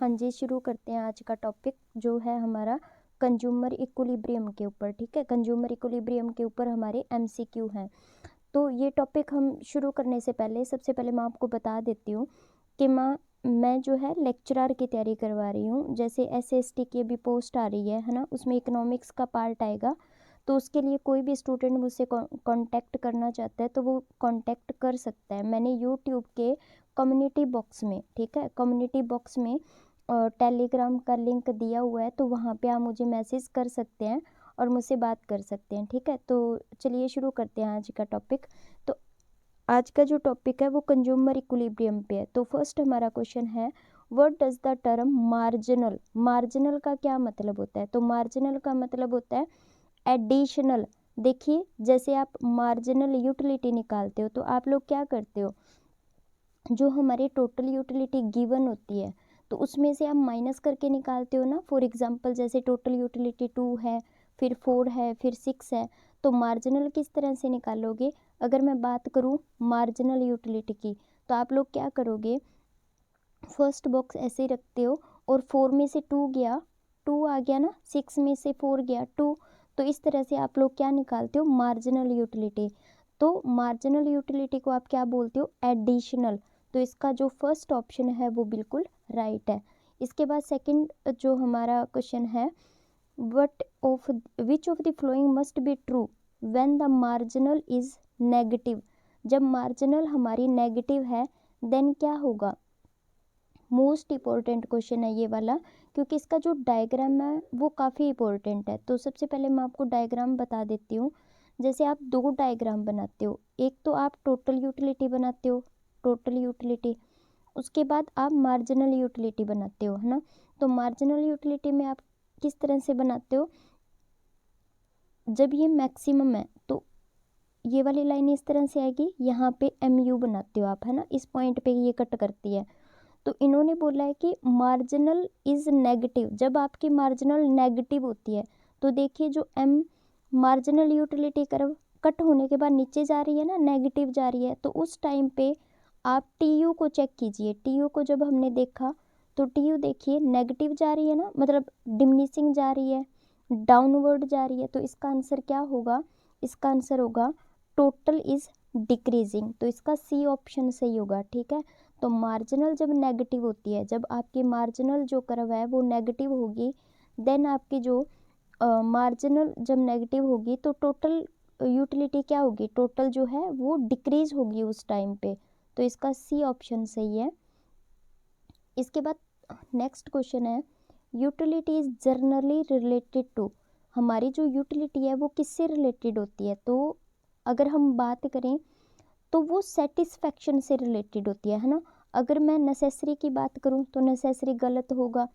हाँ जी, शुरू करते हैं आज का टॉपिक जो है हमारा कंज्यूमर इक्विलिब्रियम के ऊपर। ठीक है, कंज्यूमर इक्विलिब्रियम के ऊपर हमारे एमसीक्यू हैं। तो ये टॉपिक हम शुरू करने से पहले सबसे पहले मैं आपको बता देती हूँ कि मैं जो है लेक्चरर की तैयारी करवा रही हूँ। जैसे एसएसटी की अभी पोस्ट आ रही है ना, उसमें इकोनॉमिक्स का पार्ट आएगा। तो उसके लिए कोई भी स्टूडेंट मुझसे कांटेक्ट करना चाहता है तो वो कांटेक्ट कर सकता है। मैंने यूट्यूब के कम्युनिटी बॉक्स में, ठीक है, कम्युनिटी बॉक्स में टेलीग्राम का लिंक दिया हुआ है, तो वहाँ पे आप मुझे मैसेज कर सकते हैं और मुझसे बात कर सकते हैं। ठीक है, तो चलिए शुरू करते हैं आज का टॉपिक। तो आज का जो टॉपिक है वो कंज्यूमर इक्विलिब्रियम पे है। तो फर्स्ट हमारा क्वेश्चन है, what does the term marginal, marginal का क्या मतलब होता है? तो मार्जिनल का मतलब होता है एडिशनल। देखिए, जैसे आप मार्जिनल यूटिलिटी निकालते हो तो आप लोग क्या करते हो, जो हमारी टोटल यूटिलिटी गिवन होती है तो उसमें से आप माइनस करके निकालते हो ना। फॉर एग्जांपल जैसे टोटल यूटिलिटी 2 है, फिर 4 है, फिर 6 है, तो मार्जिनल किस तरह से निकालोगे? अगर मैं बात करूं मार्जिनल यूटिलिटी की, तो आप लोग क्या करोगे, फर्स्ट बॉक्स ऐसे ही रखते हो और 4 में से 2 गया, 2 आ गया ना, 6 में से 4 गया 2, तो इस तरह से आप लोग क्या निकालते हो, मार्जिनल यूटिलिटी। तो मार्जिनल यूटिलिटी को आप क्या बोलते हो, एडिशनल। तो इसका जो फर्स्ट ऑप्शन है वो बिल्कुल राइट है। इसके बाद सेकंड जो हमारा क्वेश्चन है, विच of the flowing must be true when the marginal is negative. जब मार्जिनल हमारी नेगेटिव है देन क्या होगा? मोस्ट इम्पोर्टेंट क्वेश्चन है ये वाला, क्योंकि इसका जो डायग्राम है वो काफ़ी इम्पोर्टेंट है। तो सबसे पहले मैं आपको डायग्राम बता देती हूँ। जैसे आप दो डायग्राम बनाते हो, एक तो आप टोटल यूटिलिटी बनाते हो, टोटल यूटिलिटी, उसके बाद आप मार्जिनल यूटिलिटी बनाते हो, है ना। तो मार्जिनल यूटिलिटी में आप किस तरह से बनाते हो, जब ये मैक्सिमम है तो ये वाली लाइन इस तरह से आएगी, यहाँ पे MU बनाते हो आप, है ना, इस पॉइंट पे ये कट करती है। तो इन्होंने बोला है कि मार्जिनल इज नेगेटिव, जब आपकी मार्जिनल नेगेटिव होती है तो देखिए जो मार्जिनल यूटिलिटी कर्व कट होने के बाद नीचे जा रही है ना, नेगेटिव जा रही है, तो उस टाइम पे आप TU को चेक कीजिए। TU को जब हमने देखा तो TU देखिए नेगेटिव जा रही है ना, मतलब डिमिनिशिंग जा रही है, डाउनवर्ड जा रही है। तो इसका आंसर क्या होगा, इसका आंसर होगा टोटल इज डिक्रीजिंग। तो इसका C ऑप्शन सही होगा। ठीक है, तो मार्जिनल जब नेगेटिव होती है, जब आपकी मार्जिनल जो कर्व है वो नेगेटिव होगी, देन आपकी जो मार्जिनल जब नेगेटिव होगी तो टोटल यूटिलिटी क्या होगी, टोटल जो है वो डिक्रीज होगी उस टाइम पे। तो इसका C ऑप्शन सही है। इसके बाद नेक्स्ट क्वेश्चन है, utility is generally related to, हमारी जो यूटिलिटी है वो किससे रिलेटेड होती है? तो अगर हम बात करें तो वो सेटिस्फैक्शन से रिलेटेड होती है ना। अगर मैं नेसेसरी की बात करूं तो नेसेसरी गलत होगा,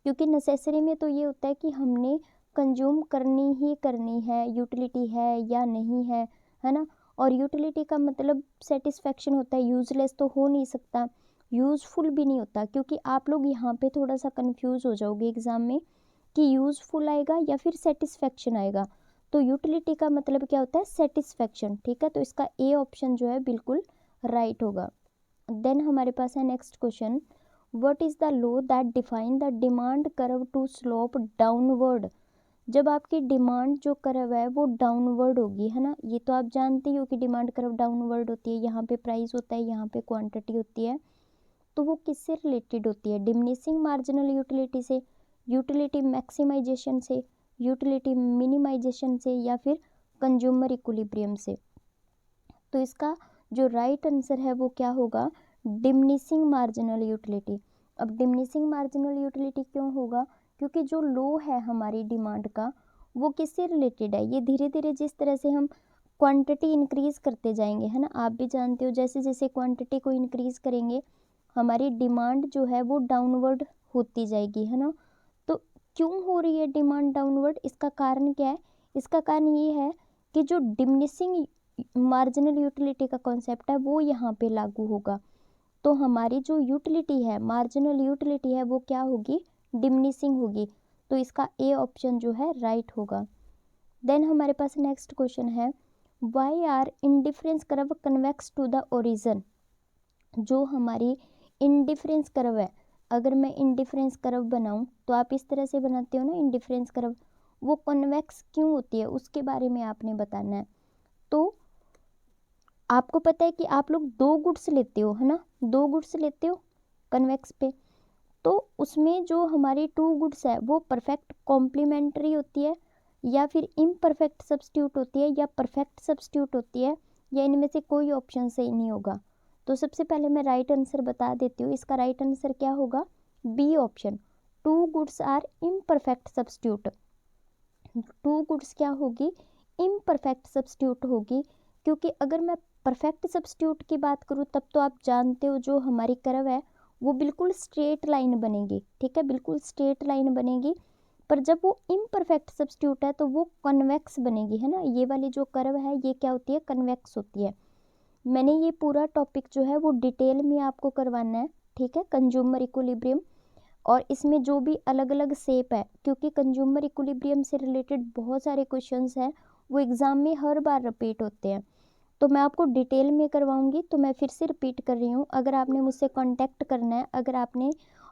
क्योंकि नेसेसरी में तो ये होता है कि हमने कंज्यूम करनी ही करनी है, यूटिलिटी है या नहीं है ना। और यूटिलिटी का मतलब सेटिस्फैक्शन होता है, यूजलेस तो हो नहीं सकता, यूज़फुल भी नहीं होता, क्योंकि आप लोग यहाँ पे थोड़ा सा कंफ्यूज हो जाओगे एग्जाम में कि यूज़फुल आएगा या फिर सेटिस्फैक्शन आएगा। तो यूटिलिटी का मतलब क्या होता है, सेटिस्फैक्शन। ठीक है, तो इसका A ऑप्शन जो है बिल्कुल राइट होगा। देन हमारे पास है next question, what is the law that define the demand curve to slope downward. जब आपकी डिमांड जो कर्व है वो डाउनवर्ड होगी, है ना, ये तो आप जानते ही हो कि डिमांड कर्व डाउनवर्ड होती है, यहाँ पे प्राइस होता है, यहाँ पे क्वांटिटी होती है, तो वो किससे रिलेटेड होती है, डिमिनिशिंग मार्जिनल यूटिलिटी से, यूटिलिटी मैक्सिमाइजेशन से, यूटिलिटी मिनिमाइजेशन से, या फिर कंज्यूमर इक्विलिब्रियम से। तो इसका जो राइट आंसर है वो क्या होगा, डिमिनिशिंग मार्जिनल यूटिलिटी। अब डिमिनिशिंग मार्जिनल यूटिलिटी क्यों होगा, क्योंकि जो लो है हमारी डिमांड का वो किससे रिलेटेड है, ये धीरे धीरे जिस तरह से हम क्वांटिटी इंक्रीज करते जाएंगे, है ना, आप भी जानते हो जैसे जैसे क्वांटिटी को इंक्रीज करेंगे हमारी डिमांड जो है वो डाउनवर्ड होती जाएगी, है ना। तो क्यों हो रही है डिमांड डाउनवर्ड, इसका कारण क्या है? इसका कारण ये है कि जो डिमिनिशिंग मार्जिनल यूटिलिटी का कॉन्सेप्ट है वो यहाँ पे लागू होगा। तो हमारी जो यूटिलिटी है, मार्जिनल यूटिलिटी है, वो क्या होगी, डिमिनिशिंग होगी। तो इसका A ऑप्शन जो है राइट होगा। देन हमारे पास नेक्स्ट क्वेश्चन है, why are indifference curve convex to the origin. जो हमारी इंडिफरेंस कर्व है, अगर मैं इंडिफरेंस कर्व बनाऊं तो आप इस तरह से बनाते हो ना इंडिफरेंस कर्व, वो कन्वेक्स क्यों होती है उसके बारे में आपने बताना है। तो आपको पता है कि आप लोग 2 गुड्स लेते हो, है ना, 2 गुड्स लेते हो कन्वेक्स पे, तो उसमें जो हमारी 2 गुड्स है वो परफेक्ट कॉम्प्लीमेंट्री होती है या फिर इम्परफेक्ट सब्स्टिट्यूट होती है या परफेक्ट सब्स्टिट्यूट होती है, या इनमें से कोई ऑप्शन सही नहीं होगा। तो सबसे पहले मैं राइट आंसर बता देती हूँ, इसका राइट आंसर क्या होगा, B option, 2 goods are imperfect substitute. 2 goods क्या होगी, इम्परफेक्ट सब्स्टिट्यूट होगी, क्योंकि अगर मैं परफेक्ट सब्स्टिट्यूट की बात करूँ तब तो आप जानते हो जो हमारी कर्व है वो बिल्कुल स्ट्रेट लाइन बनेगी, ठीक है, बिल्कुल स्ट्रेट लाइन बनेगी, पर जब वो इम्परफेक्ट सब्स्टिट्यूट है तो वो कन्वेक्स बनेगी, है ना, ये वाली जो कर्व है ये क्या होती है, कन्वेक्स होती है। मैंने ये पूरा टॉपिक जो है वो डिटेल में आपको करवाना है, ठीक है, कंज्यूमर इक्विलिब्रियम, और इसमें जो भी अलग अलग शेप है, क्योंकि कंज्यूमर इक्विलिब्रियम से रिलेटेड बहुत सारे क्वेश्चंस हैं वो एग्ज़ाम में हर बार रिपीट होते हैं, तो मैं आपको डिटेल में करवाऊंगी। तो मैं फिर से रिपीट कर रही हूँ, अगर आपने मुझसे कांटेक्ट करना है, अगर आपने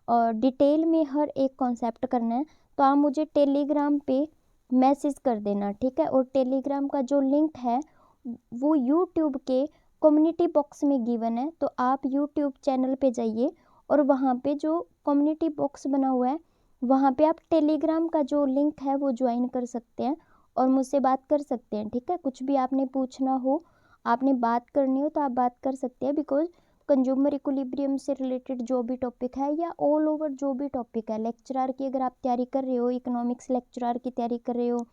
डिटेल में हर एक कॉन्सेप्ट करना है तो आप मुझे टेलीग्राम पे मैसेज कर देना, ठीक है, और टेलीग्राम का जो लिंक है वो यूट्यूब के कम्युनिटी बॉक्स में गिवन है, तो आप यूट्यूब चैनल पे जाइए और वहाँ पे जो कम्युनिटी बॉक्स बना हुआ है वहाँ पे आप टेलीग्राम का जो लिंक है वो ज्वाइन कर सकते हैं और मुझसे बात कर सकते हैं, ठीक है, कुछ भी आपने पूछना हो, आपने बात करनी हो तो आप बात कर सकते हैं, बिकॉज कंज्यूमर इक्विलिब्रियम से रिलेटेड जो भी टॉपिक है या ऑल ओवर जो भी टॉपिक है, लेक्चरर की अगर आप तैयारी कर रहे हो, इकोनॉमिक्स लेक्चरर की तैयारी कर रहे हो,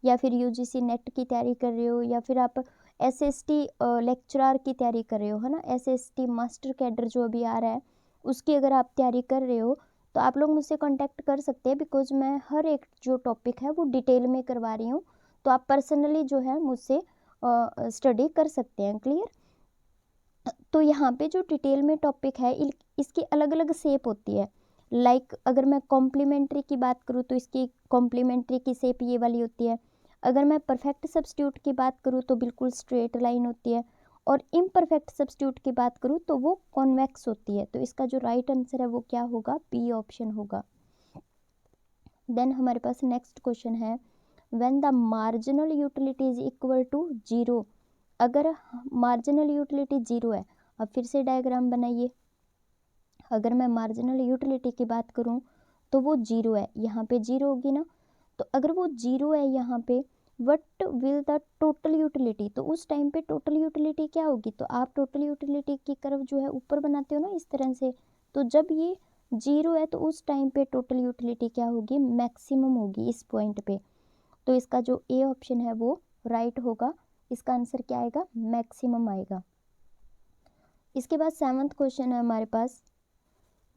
या फिर यूजीसी नेट की तैयारी कर रहे हो, या फिर आप एसएसटी लेक्चरर की तैयारी कर रहे हो, है ना, एसएसटी मास्टर कैडर जो अभी आ रहा है उसकी अगर आप तैयारी कर रहे हो तो आप लोग मुझसे कांटेक्ट कर सकते हैं, बिकॉज मैं हर एक जो टॉपिक है वो डिटेल में करवा रही हूँ, तो आप पर्सनली जो है मुझसे स्टडी कर सकते हैं, क्लियर। तो यहाँ पे जो डिटेल में टॉपिक है इसकी अलग अलग शेप होती है, लाइक अगर मैं कॉम्प्लीमेंट्री की बात करूँ तो इसकी कॉम्प्लीमेंट्री की शेप ये वाली होती है, अगर मैं परफेक्ट सब्स्टिट्यूट की बात करूँ तो बिल्कुल स्ट्रेट लाइन होती है, और इम्परफेक्ट सब्स्टिट्यूट की बात करूँ तो वो कॉन्वेक्स होती है, तो इसका जो राइट आंसर है वो क्या होगा, बी ऑप्शन होगा। देन हमारे पास नेक्स्ट क्वेश्चन है, when the marginal utility is equal to 0, अगर मार्जिनल यूटिलिटी 0 है, अब फिर से डायग्राम बनाइए, अगर मैं मार्जिनल यूटिलिटी की बात करूं तो वो 0 है, यहाँ पे 0 होगी ना, तो अगर वो 0 है यहाँ पे, what will the total utility, तो उस टाइम पे टोटल यूटिलिटी क्या होगी, तो आप टोटल यूटिलिटी की कर्व जो है ऊपर बनाते हो ना इस तरह से, तो जब ये 0 है तो उस टाइम पे टोटल यूटिलिटी क्या होगी, मैक्सिमम होगी इस पॉइंट पे, तो इसका जो ए ऑप्शन है वो राइट होगा, इसका आंसर क्या आएगा, मैक्सिमम आएगा। इसके बाद 7th क्वेश्चन है हमारे पास,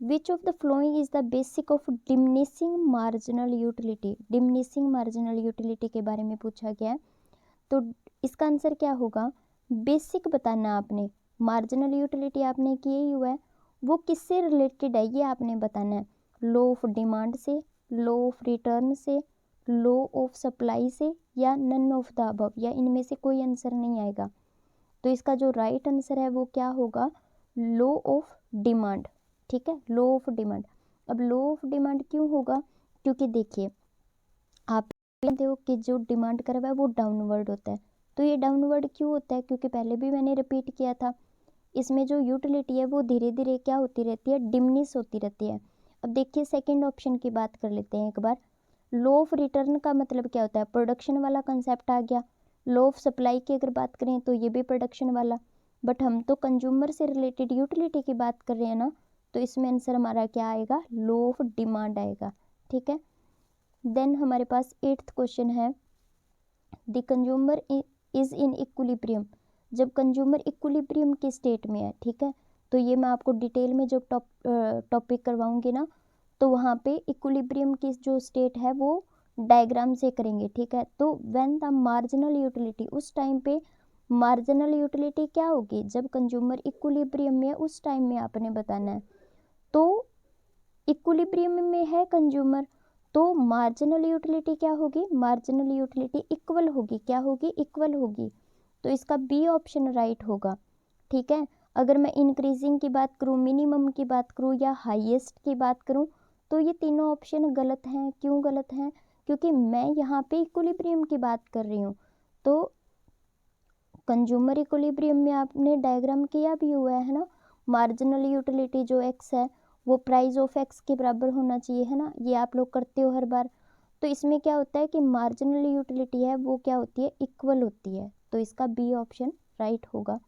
which of the flowing is the basic of diminishing marginal utility, diminishing marginal utility के बारे में पूछा गया है, तो इसका आंसर क्या होगा, बेसिक बताना आपने, मार्जिनल यूटिलिटी आपने किया ही हुआ है, वो किससे रिलेटेड है ये आपने बताना है, लॉ ऑफ डिमांड से, लॉ ऑफ रिटर्न से, लॉ ऑफ सप्लाई से, या नन ऑफ द अबव, या इनमें से कोई आंसर नहीं आएगा, तो इसका जो राइट आंसर है वो क्या होगा, लॉ ऑफ डिमांड, ठीक है, लॉ ऑफ डिमांड। अब लॉ ऑफ डिमांड क्यों होगा, क्योंकि देखिए आप जानते हो कि जो डिमांड कर्व है वो डाउनवर्ड होता है, तो ये डाउनवर्ड क्यों होता है, क्योंकि पहले भी मैंने रिपीट किया था, इसमें जो यूटिलिटी है वो धीरे धीरे क्या होती रहती है, डिमिनिश होती रहती है। अब देखिए सेकंड ऑप्शन की बात कर लेते हैं एक बार, लॉ ऑफ रिटर्न का मतलब क्या होता है, प्रोडक्शन वाला कंसेप्ट आ गया, लॉ ऑफ सप्लाई की अगर बात करें तो ये भी प्रोडक्शन वाला, बट हम तो कंज्यूमर से रिलेटेड यूटिलिटी की बात कर रहे हैं ना, तो इसमें आंसर हमारा क्या आएगा, लॉ ऑफ डिमांड आएगा, ठीक है। देन हमारे पास 8th क्वेश्चन है, the consumer is in equilibrium, जब कंज्यूमर इक्विलिब्रियम की स्टेट में है, ठीक है, तो ये मैं आपको डिटेल में जब टॉपिक करवाऊंगी ना तो वहाँ पे इक्विलिब्रियम की जो स्टेट है वो डायग्राम से करेंगे, ठीक है, तो व्हेन द मार्जिनल यूटिलिटी, उस टाइम पे मार्जिनल यूटिलिटी क्या होगी, जब कंज्यूमर इक्विलिब्रियम में है उस टाइम में आपने बताना है, तो इक्विलिब्रियम में है कंज्यूमर, तो मार्जिनल यूटिलिटी क्या होगी, मार्जिनल यूटिलिटी इक्वल होगी, क्या होगी, इक्वल होगी, तो इसका बी ऑप्शन राइट होगा, ठीक है। अगर मैं इंक्रीजिंग की बात करूँ, मिनिमम की बात करूँ या हाईएस्ट की बात करूँ, तो ये तीनों ऑप्शन गलत हैं। क्यों गलत हैं? क्योंकि मैं यहाँ पे इक्विलिब्रियम की बात कर रही हूँ। तो कंज्यूमर इक्विलिब्रियम में आपने डायग्राम किया भी हुआ है ना, मार्जिनल यूटिलिटी जो एक्स है वो प्राइस ऑफ एक्स के बराबर होना चाहिए, है ना, ये आप लोग करते हो हर बार। तो इसमें क्या होता है कि मार्जिनल यूटिलिटी है वो क्या होती है, इक्वल होती है। तो इसका बी ऑप्शन राइट होगा।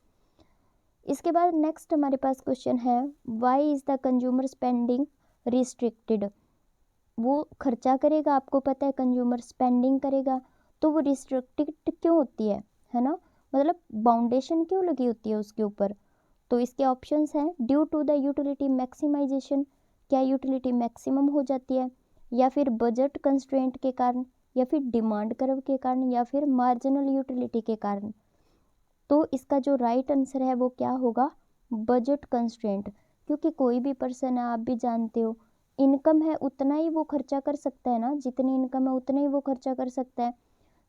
इसके बाद नेक्स्ट हमारे पास क्वेश्चन है, why is the consumer spending restricted. वो खर्चा करेगा, आपको पता है कंज्यूमर स्पेंडिंग करेगा, तो वो रिस्ट्रिक्टेड क्यों होती है ना, मतलब बाउंडेशन क्यों लगी होती है उसके ऊपर। तो इसके ऑप्शंस हैं, due to the utility maximisation, क्या यूटिलिटी मैक्सिमम हो जाती है, या फिर बजट कंस्ट्रेंट के कारण, या फिर डिमांड कर्व के कारण, या फिर मार्जिनल यूटिलिटी के कारण। तो इसका जो राइट आंसर है वो क्या होगा, बजट कंस्ट्रेंट। क्योंकि कोई भी पर्सन है, आप भी जानते हो, इनकम है उतना ही वो खर्चा कर सकता है ना, जितनी इनकम है उतना ही वो खर्चा कर सकता है।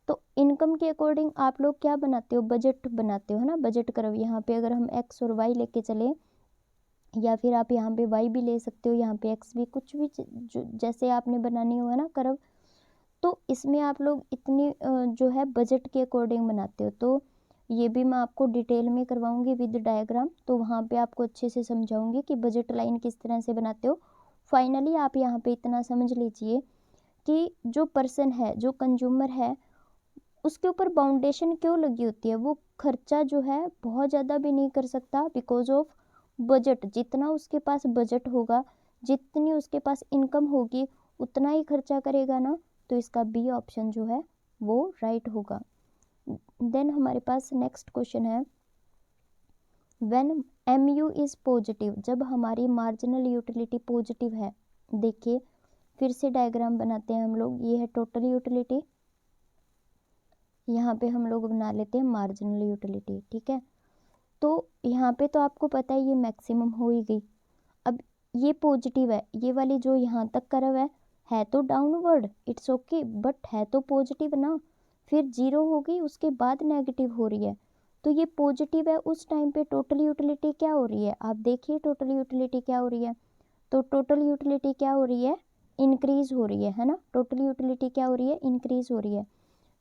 तो इनकम के अकॉर्डिंग आप लोग क्या बनाते हो, बजट बनाते हो, है ना, बजट कर्व। यहाँ पे अगर हम एक्स और वाई लेके चले, या फिर आप यहाँ पे वाई भी ले सकते हो, यहाँ पे एक्स भी, कुछ भी जैसे आपने बनानी हो, है ना, कर्व। तो इसमें आप लोग इतनी जो है बजट के अकॉर्डिंग बनाते हो। तो ये भी मैं आपको डिटेल में करवाऊंगी विद डायग्राम, तो वहाँ पे आपको अच्छे से समझाऊंगी कि बजट लाइन किस तरह से बनाते हो। फाइनली आप यहाँ पे इतना समझ लीजिए कि जो पर्सन है, जो कंज्यूमर है, उसके ऊपर बाउंडेशन क्यों लगी होती है, वो खर्चा जो है बहुत ज़्यादा भी नहीं कर सकता बिकॉज ऑफ बजट। जितना उसके पास बजट होगा, जितनी उसके पास इनकम होगी, उतना ही खर्चा करेगा ना। तो इसका बी ऑप्शन जो है वो राइट होगा। देन हमारे पास नेक्स्ट क्वेश्चन है, व्हेन MU इज पॉजिटिव, जब हमारी मार्जिनल यूटिलिटी पॉजिटिव है। देखिए फिर से डायग्राम बनाते हैं हम लोग, ये है टोटल यूटिलिटी, यहाँ पे हम लोग बना लेते हैं मार्जिनल यूटिलिटी, ठीक है। तो यहाँ पे तो आपको पता है ये मैक्सिमम हो ही गई। अब ये पॉजिटिव है, ये वाली जो यहाँ तक कर्व है तो डाउनवर्ड, इट्स ओके, बट है तो पॉजिटिव ना। फिर जीरो हो गई, उसके बाद नेगेटिव हो रही है, तो ये पॉजिटिव है। उस टाइम पे टोटल यूटिलिटी क्या हो रही है, आप देखिए टोटल यूटिलिटी क्या हो रही है। तो टोटल यूटिलिटी क्या हो रही है, इंक्रीज हो रही है ना। टोटल यूटिलिटी क्या हो रही है, इंक्रीज हो रही है।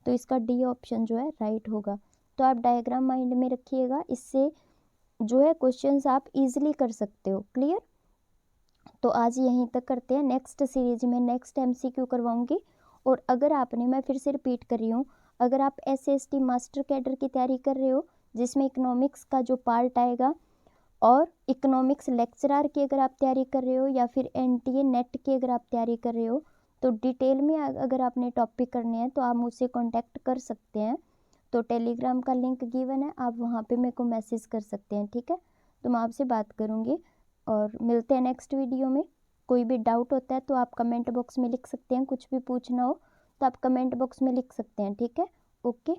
तो इसका डी ऑप्शन जो है राइट होगा। तो आप डायग्राम माइंड में रखिएगा, इससे जो है क्वेश्चंस आप इजीली कर सकते हो। क्लियर? तो आज यहीं तक करते हैं, नेक्स्ट सीरीज में नेक्स्ट MCQ करवाऊंगी। और अगर आपने, मैं फिर से रिपीट कर रही हूँ, अगर आप SST मास्टर कैडर की तैयारी कर रहे हो, जिसमें इकोनॉमिक्स का जो पार्ट आएगा, और इकोनॉमिक्स लेक्चरर की अगर आप तैयारी कर रहे हो, या फिर NTA नेट की अगर आप तैयारी कर रहे हो, तो डिटेल में अगर आपने टॉपिक करने हैं तो आप मुझसे कांटेक्ट कर सकते हैं। तो टेलीग्राम का लिंक गिवन है, आप वहाँ पे मेरे को मैसेज कर सकते हैं, ठीक है। तो मैं आपसे बात करूँगी, और मिलते हैं नेक्स्ट वीडियो में। कोई भी डाउट होता है तो आप कमेंट बॉक्स में लिख सकते हैं, कुछ भी पूछना हो तो आप कमेंट बॉक्स में लिख सकते हैं, ठीक है। ओके।